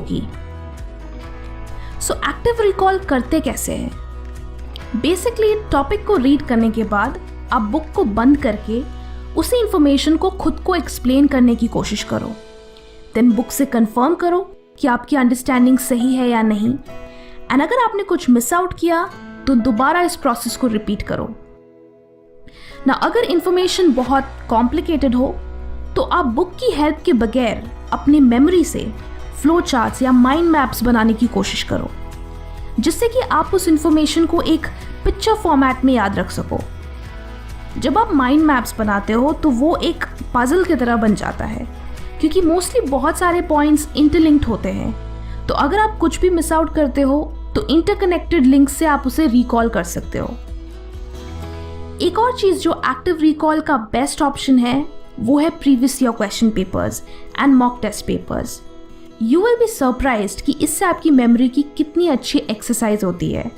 होगी। So active recall करते कैसे हैं? बेसिकली टॉपिक को रीड करने के बाद आप बुक को बंद करके उसी इंफॉर्मेशन को खुद को एक्सप्लेन करने की कोशिश करो। देन बुक से कंफर्म करो कि आपकी अंडरस्टैंडिंग सही है या नहीं, एंड अगर आपने कुछ मिस आउट किया तो दोबारा इस प्रोसेस को रिपीट करो ना। अगर इंफॉर्मेशन बहुत कॉम्प्लिकेटेड हो तो आप बुक की हेल्प के बगैर अपनी मेमोरी से फ्लो चार्ट्स या माइंड मैप्स बनाने की कोशिश करो, जिससे कि आप उस इंफॉर्मेशन को एक पिक्चर फॉर्मेट में याद रख सको। जब आप माइंड मैप्स बनाते हो तो वो एक पजल की तरह बन जाता है, क्योंकि मोस्टली बहुत सारे पॉइंट्स इंटरलिंक्ड होते हैं। तो अगर आप कुछ भी मिस आउट करते हो तो इंटरकनेक्टेड लिंक से आप उसे रिकॉल कर सकते हो। एक और चीज़ जो एक्टिव रिकॉल का बेस्ट ऑप्शन है वो है previous year question papers and mock test papers. You will be surprised कि इससे आपकी मेमोरी की कितनी अच्छी एक्सरसाइज होती है।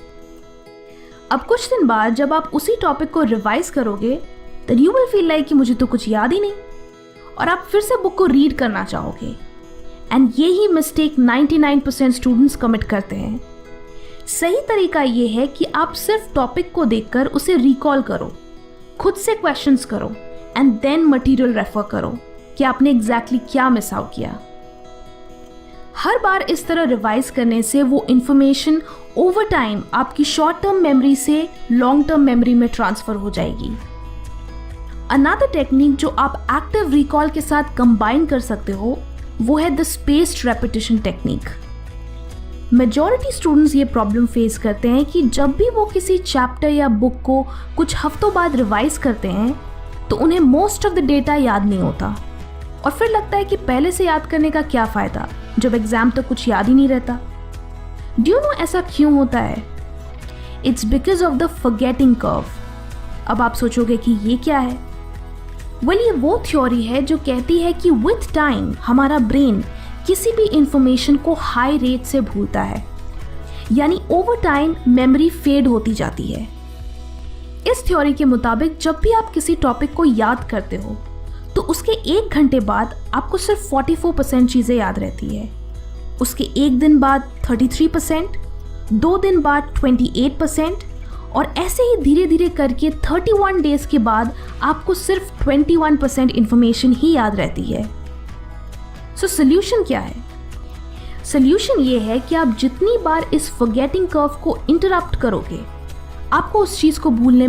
अब कुछ दिन बाद जब आप उसी टॉपिक को रिवाइज करोगे then you will feel like कि मुझे तो कुछ याद ही नहीं, और आप फिर से बुक को रीड करना चाहोगे। एंड ये ही मिस्टेक 99% स्टूडेंट्स कमिट करते हैं। सही तरीका ये है कि आप सिर्फ टॉपिक को देखकर उसे रिकॉल करो, खुद से क्वेश्चंस करो एंड देन मटेरियल रेफर करो कि आपने एग्जैक्टली क्या मिस आउट किया। हर बार इस तरह रिवाइज करने से वो इंफॉर्मेशन ओवर टाइम आपकी शॉर्ट टर्म मेमोरी से लॉन्ग टर्म मेमोरी में ट्रांसफर हो जाएगी। अनदर टेक्निक जो आप एक्टिव रिकॉल के साथ कंबाइन कर सकते हो वो है the spaced repetition technique. Majority students ये प्रॉब्लम फेस करते हैं कि जब भी वो किसी चैप्टर या बुक को कुछ हफ्तों बाद रिवाइज करते हैं तो उन्हें मोस्ट ऑफ द डेटा याद नहीं होता, और फिर लगता है कि पहले से याद करने का क्या फ़ायदा जब एग्जाम तक कुछ याद ही नहीं रहता। डू यू नो ऐसा क्यों होता है? It's because of the forgetting curve. अब आप सोचोगे कि ये क्या है? ये वो थ्योरी है जो कहती है कि विथ टाइम हमारा ब्रेन किसी भी इंफॉर्मेशन को हाई रेट से भूलता है, यानी ओवर टाइम मेमोरी फेड होती जाती है। इस थ्योरी के मुताबिक जब भी आप किसी टॉपिक को याद करते हो तो उसके 1 घंटे बाद आपको सिर्फ 44% चीज़ें याद रहती है, उसके 1 दिन बाद 33%, 2 दिन बाद 28%, और ऐसे ही धीरे धीरे करके 31 डेज के बाद आपको सिर्फ 21% इंफॉर्मेशन ही याद रहती है। सो सोल्यूशन क्या है? सोल्यूशन ये है कि आप जितनी बार इस फॉरगेटिंग कर्व को इंटरप्ट करोगे आपको उस चीज़ को भूलने